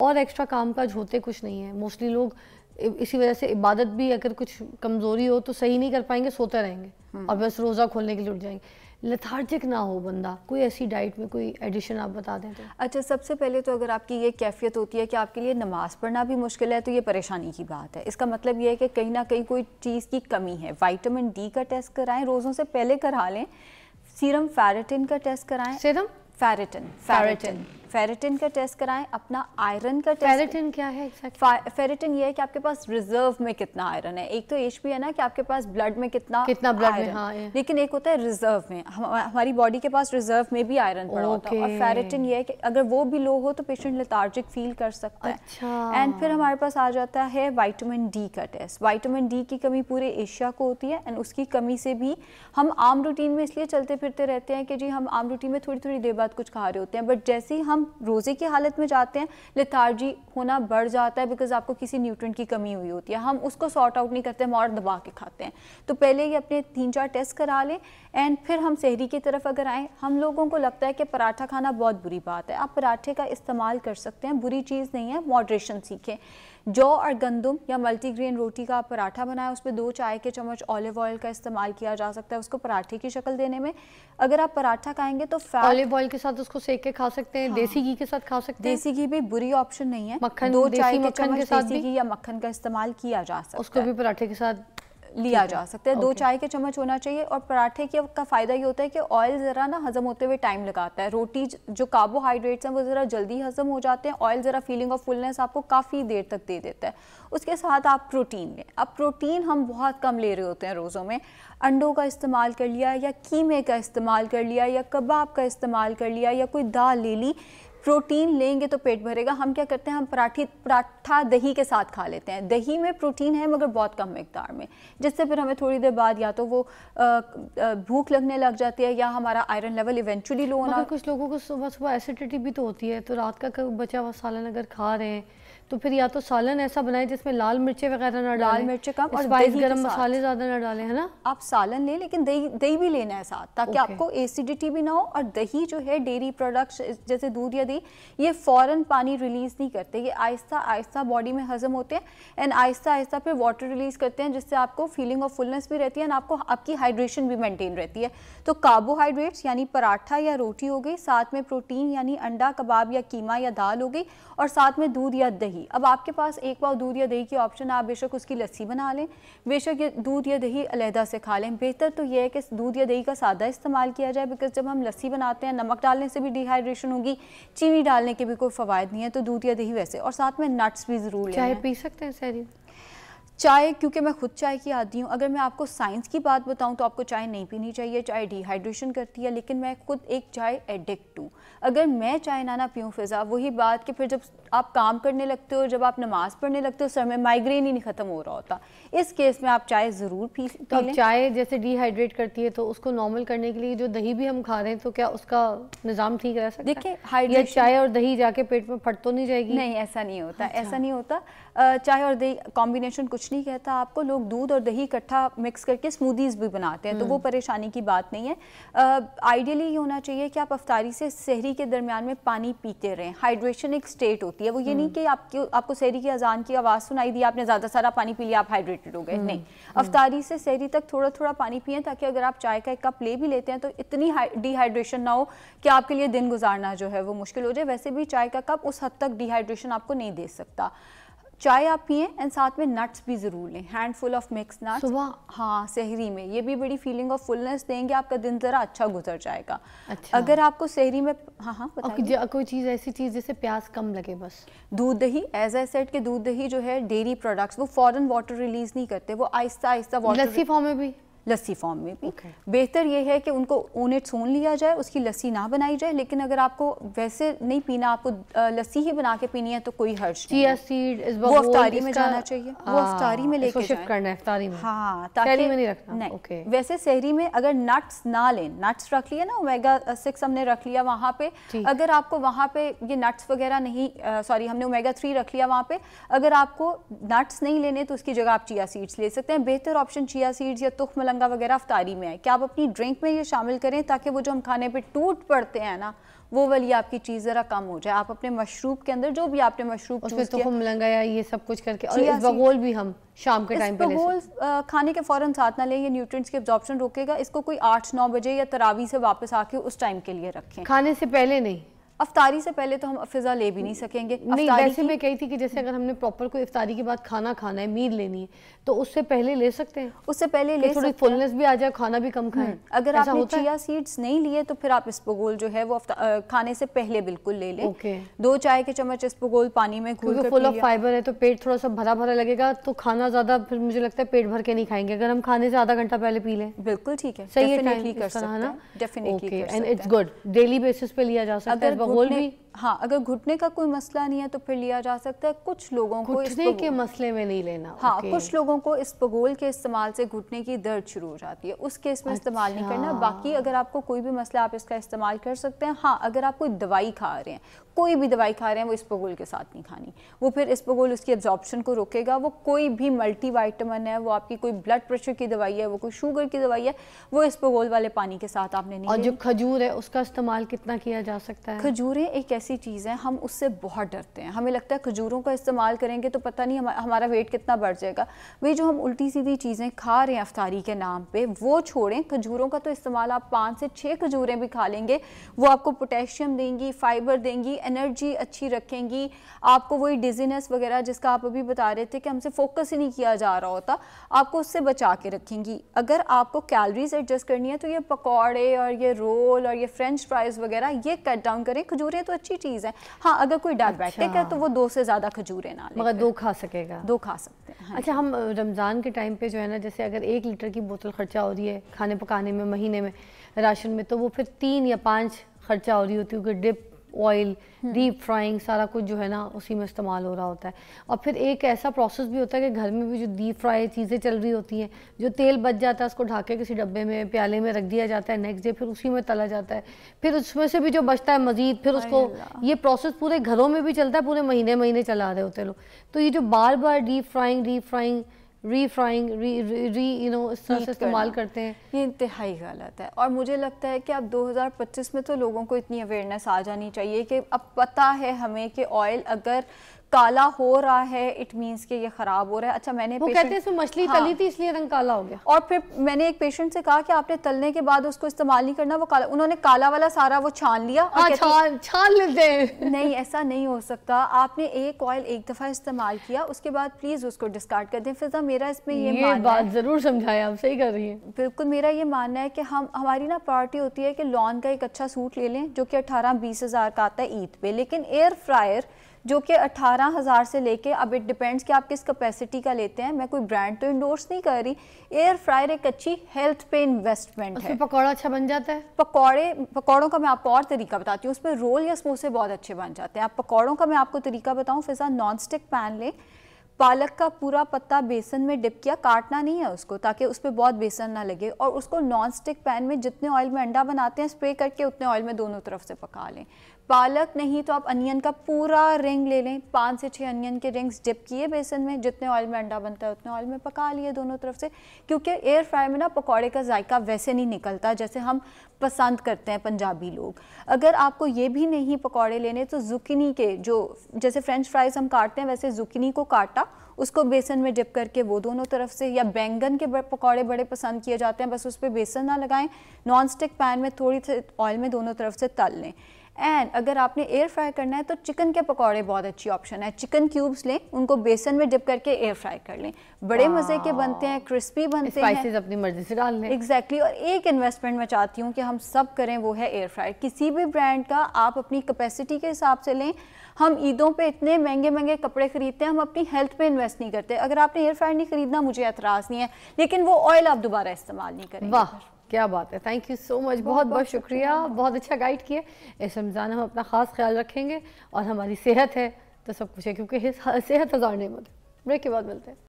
और एक्स्ट्रा काम काज होते कुछ नहीं है मोस्टली लोग, इसी वजह से इबादत भी अगर कुछ कमज़ोरी हो तो सही नहीं कर पाएंगे, सोते रहेंगे और बस रोज़ा खोलने के लिए उठ जाएंगे। लेथार्जिक ना हो बंदा, कोई ऐसी डाइट में कोई एडिशन आप बता दें तो। अच्छा, सबसे पहले तो अगर आपकी ये कैफियत होती है कि आपके लिए नमाज़ पढ़ना भी मुश्किल है तो ये परेशानी की बात है। इसका मतलब ये है कि कहीं ना कहीं कोई चीज़ की कमी है। विटामिन डी का टेस्ट कराएं, रोज़ों से पहले करा लें। सीरम फेरेटिन का टेस्ट कराएं। सीरम फेरेटिन का टेस्ट कराएं। अपना आयरन का टेस्ट। फेरेटिन क्या है एग्जैक्टली? फेरेटिन ये है कि आपके पास रिजर्व में कितना आयरन है। एक तो एचपी है ना कि आपके पास ब्लड में कितना ब्लड में, हाँ, लेकिन एक होता है रिजर्व में। हमारी बॉडी के पास रिजर्व में भी आयरन पड़ा होता है। और फेरेटिन ये है कि अगर वो भी लो हो तो पेशेंट लेथार्जिक फील कर सकता है। अच्छा। एंड फिर हमारे पास आ जाता है विटामिन डी का टेस्ट। विटामिन डी की कमी पूरे एशिया को होती है एंड उसकी कमी से भी हम आम रूटीन में इसलिए चलते फिरते रहते हैं कि जी हम आम रूटीन में थोड़ी थोड़ी देर बाद कुछ खा रहे होते हैं, बट जैसे ही हम रोजे की हालत में जाते हैं लेथार्जी होना बढ़ जाता है बिकॉज आपको किसी न्यूट्रिएंट की कमी हुई होती है। हम उसको सॉर्ट आउट नहीं करते, हम और दबा के खाते हैं। तो पहले ही अपने 3-4 टेस्ट करा लें एंड फिर हम सहरी की तरफ अगर आएँ। हम लोगों को लगता है कि पराठा खाना बहुत बुरी बात है। आप पराठे का इस्तेमाल कर सकते हैं, बुरी चीज़ नहीं है, मॉडरेशन सीखें। जौ और गंदम या मल्टीग्रेन रोटी का पराठा बनाया, उसमें 2 चाय के चम्मच ऑलिव ऑयल का इस्तेमाल किया जा सकता है उसको पराठे की शक्ल देने में। अगर आप पराठा खाएंगे तो ऑलिव ऑयल के साथ उसको सेक के खा सकते हैं। हाँ। देसी घी के साथ खा सकते हैं। देसी घी भी बुरी ऑप्शन नहीं है। मक्खन, 2 चाय के मक्खन के साथ देसी घी या मक्खन का इस्तेमाल किया जा सकता है। उसको भी पराठे के साथ लिया जा सकता है। 2 चाय के चम्मच होना चाहिए। और पराठे का फ़ायदा ये होता है कि ऑयल ज़रा ना हज़म होते हुए टाइम लगाता है। रोटी जो कार्बोहाइड्रेट्स हैं वो ज़रा जल्दी हज़म हो जाते हैं, ऑयल ज़रा फीलिंग ऑफ फुलनेस आपको काफ़ी देर तक दे देता है। उसके साथ आप प्रोटीन लें। अब प्रोटीन हम बहुत कम ले रहे होते हैं रोज़ों में। अंडों का इस्तेमाल कर लिया या कीमे का इस्तेमाल कर लिया या कबाब का इस्तेमाल कर लिया या कोई दाल ले ली। प्रोटीन लेंगे तो पेट भरेगा। हम क्या करते हैं, हम पराठा दही के साथ खा लेते हैं। दही में प्रोटीन है मगर बहुत कम मिकदार में, जिससे फिर हमें थोड़ी देर बाद या तो वो भूख लगने लग जाती है या हमारा आयरन लेवल इवेंचुअली लो होना। कुछ लोगों को सुबह सुबह एसिडिटी भी तो होती है, तो रात का बचा हुआ सालन अगर खा रहे हैं तो फिर या तो सालन ऐसा बनाए जिसमें लाल मिर्चें वगैरह ना डालें, लाल मिर्चें कम और स्पाइस गरम मसाले ज़्यादा ना डालें, है ना। आप सालन लें लेकिन दही भी लेना है साथ, ताकि आपको एसिडिटी भी ना हो। और दही जो है डेयरी प्रोडक्ट्स जैसे दूध या दही, ये फ़ौरन पानी रिलीज़ नहीं करते, ये आहिस्ता आहिस्ता बॉडी में हजम होते हैं एंड आहिस्ता आहिस्ता फिर वाटर रिलीज़ करते हैं, जिससे आपको फीलिंग ऑफ फुलनेस भी रहती है एंड आपको आपकी हाइड्रेशन भी मेंटेन रहती है। तो कार्बोहाइड्रेट्स यानी पराठा या रोटी हो गई, साथ में प्रोटीन यानी अंडा, कबाब या कीमा या दाल हो गई, और साथ में दूध या दही। अब आपके पास एक पाव दूध या दही की ऑप्शन है, आप बेशक उसकी लस्सी बना लें, बेशक ये दूध या दही अलहदा से खा लें। बेहतर तो ये है कि दूध या दही का सादा इस्तेमाल किया जाए, बिकॉज जब हम लस्सी बनाते हैं नमक डालने से भी डिहाइड्रेशन होगी, चीनी डालने के भी कोई फ़वायद नहीं है। तो दूध या दही वैसे, और साथ में नट्स भी ज़रूर लें। चाय पी सकते हैं सहरी? चाय, क्योंकि मैं खुद चाय की आदी हूँ, अगर मैं आपको साइंस की बात बताऊँ तो आपको चाय नहीं पीनी चाहिए। चाय डिहाइड्रेशन करती है, लेकिन मैं खुद एक चाय एडिक्ट हूँ। अगर मैं चाय ना पीऊँ फ़िज़ा, वही बात कि फिर जब आप काम करने लगते हो, जब आप नमाज़ पढ़ने लगते हो, सर में माइग्रेन ही नहीं ख़त्म हो रहा होता। इस केस में आप चाय ज़रूर पी लें। तो अब चाय जैसे डिहाइड्रेट करती है, तो उसको नॉर्मल करने के लिए जो दही भी हम खा रहे हैं, तो क्या उसका निज़ाम ठीक रह सकता है? देखिए, हाइड्रेशन, चाय और दही जाके पेट में फट तो नहीं जाएगी? नहीं, ऐसा नहीं होता। ऐसा नहीं होता। चाय और दही कॉम्बिनेशन कुछ नहीं कहता आपको। लोग दूध और दही इकट्ठा मिक्स करके स्मूदीज़ भी बनाते हैं, तो वो परेशानी की बात नहीं है। आइडियली ये होना चाहिए कि आप अफ्तारी से सहरी के दरमियान में पानी पीते रहें। हाइड्रेशन एक स्टेट होती है, वो ये नहीं कि आपको सहरी की अजान की आवाज़ सुनाई दी, आपने ज़्यादा सारा पानी पी लिया, आप हाइड्रेटेड हो गए। नहीं, अफ्तारी से सहरी तक थोड़ा थोड़ा पानी पिए, ताकि अगर आप चाय का एक कप ले भी लेते हैं तो इतनी डिहाइड्रेशन ना हो कि आपके लिए दिन गुजारना जो है वो मुश्किल हो जाए। वैसे भी चाय का कप उस हद तक डिहाइड्रेशन आपको नहीं दे सकता। चाय आप पिए एंड साथ में नट्स भी ज़रूर लें, हैंडफुल ऑफ मिक्स नट्स सुबह। हाँ, सहरी में ये भी बड़ी फीलिंग ऑफ फुलनेस देंगे, आपका दिन ज़रा अच्छा गुजर जाएगा। अच्छा। अगर आपको सहरी में बताइए कोई चीज़ ऐसी चीज़ जिससे प्यास कम लगे बस? दूध दही, एज आई सेड के दूध दही जो है डेयरी प्रोडक्ट्स, वो फ़ौरन वाटर रिलीज़ नहीं करते, वो आहिस्ता आहिस्ता वाटर। लस्सी फॉर्म में भी? लस्सी फॉर्म में भी। बेहतर ये है कि उनको ओन इट्स ओन लिया जाए, उसकी लस्सी ना बनाई जाए। लेकिन अगर आपको वैसे नहीं पीना, आपको लस्सी ही बना के पीनी है तो कोई हर्ज नहीं। चिया सीड वो अफ्तारी में जाना चाहिए, वो अफ्तारी में लेके शिफ्ट करना है अफ्तारी में। हाँ, ताकि में नहीं रखना। नहीं, ओके। वैसे सहरी में अगर नट्स ना लें, नट्स रख लिया ना, ओमेगा 6 हमने रख लिया वहाँ पे, अगर आपको वहाँ पे ये नट्स वगैरह नहीं, सॉरी हमने ओमेगा 3 रख लिया वहाँ पे, अगर आपको नट्स नहीं लेने तो उसकी जगह आप चिया सीड्स ले सकते हैं। बेहतर ऑप्शन चिया सीड्स या तुख्म मलंगा वगैरह अफ्तारी में है, कि आप अपनी ड्रिंक में ये शामिल करें ताकि वो जो हम खाने पे टूट पड़ते हैं ना, वो वाली आपकी चीज़ ज़रा कम हो जाए। आप अपने मशरूब के अंदर जो भी आपने मशरूब चूज़ किया, मलंगा या ये सब कुछ करके, और इसबगोल भी हम शाम के टाइम पे ले सकते हैं। खाने के फौरन साथ ना लें, ये न्यूट्रिएंट्स की एब्जॉर्प्शन रोकेगा। इसको कोई 8-9 बजे या तरावी से वापस आके उस टाइम के लिए रखें, खाने से पहले नहीं। अफ्तारी से पहले तो हम फिजा ले भी नहीं सकेंगे। नहीं, वैसे मैं कही थी कि जैसे अगर हमने प्रॉपर कोई इफ्तारी के बाद खाना खाना है, मील लेनी है, तो उससे पहले ले सकते हैं। उससे पहले ले थोड़ी फुलनेस भी आ जाए, खाना भी कम खाएं। अगर आपने चिया सीड्स नहीं लिए तो फिर आप इसबगोल जो है वो खाने से पहले बिल्कुल ले लें। 2 चाय के चम्मच इसबगोल पानी में घोल कर, फुल ऑफ फाइबर है तो पेट थोड़ा सा भरा भरा लगेगा, तो खाना ज्यादा फिर मुझे लगता है पेट भर के नहीं खाएंगे। अगर हम खाने से आधा घंटा पहले पी लें, बिल्कुल ठीक है, सही है, कर सकते हैं, definitely. And it's good, daily basis पे लिया जा सकता है इसबगोल भी। हाँ, अगर घुटने का कोई मसला नहीं है तो फिर लिया जा सकता है। कुछ लोगों को घुटने के मसले में नहीं लेना। हाँ, कुछ लोगों को इसबगोल के इस्तेमाल से घुटने की दर्द शुरू हो जाती है, उस केस में इस्तेमाल नहीं करना। बाकी अगर आपको कोई भी मसला, आप इसका इस्तेमाल कर सकते हैं। हाँ, अगर आप कोई दवाई खा रहे हैं, कोई भी दवाई खा रहे हैं, वो इसबगोल के साथ नहीं खानी। वो फिर इसबगोल उसकी एब्जॉर्प्शन को रोकेगा। वो कोई भी मल्टी वाइटामिन है, वो आपकी कोई ब्लड प्रेशर की दवाई है, वो कोई शुगर की दवाई है, वो इसबगोल वाले पानी के साथ आपने नहीं। और जो खजूर है उसका इस्तेमाल कितना किया जा सकता है? खजूरें एक ऐसी चीज़ है, हम उससे बहुत डरते हैं। हमें लगता है खजूरों का इस्तेमाल करेंगे तो पता नहीं हमारा वेट कितना बढ़ जाएगा। वही जो हम उल्टी सीधी चीज़ें खा रहे हैं अफ्तारी के नाम पे, वो छोड़ें। खजूरों का तो इस्तेमाल आप 5 से 6 खजूरें भी खा लेंगे, वो आपको पोटेशियम देंगी, फाइबर देंगी, एनर्जी अच्छी रखेंगी। आपको वही डिजीनेस वगैरह जिसका आप अभी बता रहे थे कि हमसे फोकस ही नहीं किया जा रहा होता, आपको उससे बचा के रखेंगी। अगर आपको कैलोरीज एडजस्ट करनी है तो ये पकौड़े और ये रोल और ये फ्रेंच फ्राइज वगैरह ये कट डाउन करें। खजूरें तो अच्छी चीज़ है। हाँ, अगर कोई डायबिटिक है तो वो 2 से ज़्यादा खजूरें ना लें, मगर 2 खा सकेगा, 2 खा सकते हैं। हाँ, अच्छा, हम रमज़ान के टाइम पे जो है ना, जैसे अगर 1 लीटर की बोतल खर्चा हो रही है खाने पकाने में महीने में राशन में, तो वो फिर 3 या 5 खर्चा हो रही होती है, क्योंकि डिप, ऑयल, डीप फ्राइंग, सारा कुछ जो है ना उसी में इस्तेमाल हो रहा होता है। और फिर एक ऐसा प्रोसेस भी होता है कि घर में भी जो डीप फ्राई चीज़ें चल रही होती हैं, जो तेल बच जाता है उसको ढाक के किसी डब्बे में, प्याले में रख दिया जाता है, नेक्स्ट डे फिर उसी में तला जाता है। फिर उसमें से भी जो बचता है मजीद, फिर उसको, ये प्रोसेस पूरे घरों में भी चलता है, पूरे महीने महीने चला रहे होते हैं लोग। तो ये जो बार बार डीप फ्राइंग रीफ्राइंग यू नो इस तरह से इस्तेमाल करते हैं, ये इंतहाई गलत है। और मुझे लगता है कि अब 2025 में तो लोगों को इतनी अवेयरनेस आ जानी चाहिए कि अब पता है हमें कि ऑयल अगर काला हो रहा है इट मींस कि ये खराब हो रहा है। अच्छा, मैंने वो कहते हैं इसमें मछली तली थी इसलिए रंग काला हो गया। और फिर मैंने एक पेशेंट से कहा कि आपने तलने के बाद उसको इस्तेमाल नहीं करना, वो काला, उन्होंने काला वाला सारा वो छान लिया। हाँ, छान लेते हैं। नहीं, ऐसा नहीं हो सकता। आपने एक ऑयल एक दफ़ा इस्तेमाल किया, उसके बाद प्लीज़ उसको डिस्कार्ड कर दें। फिजा मेरा इसमें ये बात ज़रूर समझाया, आप सही कर रही हैं। बिल्कुल, मेरा ये मानना है कि हमारी ना प्रायोरिटी होती है कि लॉन का एक अच्छा सूट ले लें जो कि 18-20 हज़ार का आता है ईद पे, लेकिन एयर फ्रायर जो कि 18,000 से लेके, अब इट डिपेंड्स कि आप किस कैपेसिटी का लेते हैं। मैं कोई ब्रांड तो इंडोर्स नहीं कर रही। एयर फ्रायर एक अच्छी हेल्थ पे इन्वेस्टमेंट है। पकौड़ा अच्छा बन जाता है। पकौड़ों का मैं आपको और तरीका बताती हूँ। उसमें रोल या समोसे बहुत अच्छे बन जाते हैं। आप पकौड़ों का मैं आपको तरीका बताऊँ, फिजा नॉन स्टिक पैन लें, पालक का पूरा पत्ता बेसन में डिप किया, काटना नहीं है उसको ताकि उस पर बहुत बेसन ना लगे, और उसको नॉन स्टिक पैन में जितने ऑयल में अंडा बनाते हैं स्प्रे करके उतने ऑयल में दोनों तरफ से पका लें। पालक नहीं तो आप अनियन का पूरा रिंग ले लें, 5 से 6 अनियन के रिंग्स डिप किए बेसन में, जितने ऑयल में अंडा बनता है उतने ऑयल में पका लिए दोनों तरफ से। क्योंकि एयर फ्राई में ना पकौड़े का जायका वैसे नहीं निकलता जैसे हम पसंद करते हैं पंजाबी लोग। अगर आपको ये भी नहीं पकौड़े लेने तो जुकीनी के, जो जैसे फ्रेंच फ्राइज हम काटते हैं वैसे जुकीनी को काटा, उसको बेसन में डिप करके वो दोनों तरफ से, या बैंगन के पकौड़े बड़े पसंद किए जाते हैं, बस उस पर बेसन ना लगाएं, नॉन स्टिक पैन में थोड़ी सी ऑयल में दोनों तरफ से तल लें। एंड अगर आपने एयर फ्राई करना है तो चिकन के पकौड़े बहुत अच्छी ऑप्शन है। चिकन क्यूब्स लें, उनको बेसन में डिप करके एयर फ्राई कर लें, बड़े मज़े के बनते हैं, क्रिस्पी बनते हैं, स्पाइसेस अपनी मर्जी से डाल लें। एग्जैक्टली। और एक इन्वेस्टमेंट मैं चाहती हूँ कि हम सब करें, वो है एयर फ्राई। किसी भी ब्रांड का आप अपनी कैपेसिटी के हिसाब से लें। हम ईदों पे इतने महंगे महंगे कपड़े खरीदते हैं, हम अपनी हेल्थ पे इन्वेस्ट नहीं करते। अगर आपने एयर फ्राई नहीं खरीदना मुझे एतराज़ नहीं है, लेकिन वो ऑयल आप दोबारा इस्तेमाल नहीं करेंगे। वाह, क्या बात है, थैंक यू सो मच, बहुत बहुत शुक्रिया, बहुत अच्छा गाइड किया। इस रमज़ान हम अपना ख़ास ख्याल रखेंगे, और हमारी सेहत है तो सब कुछ है, क्योंकि सेहत हज़ार नेमत है। ब्रेक के बाद मिलते हैं।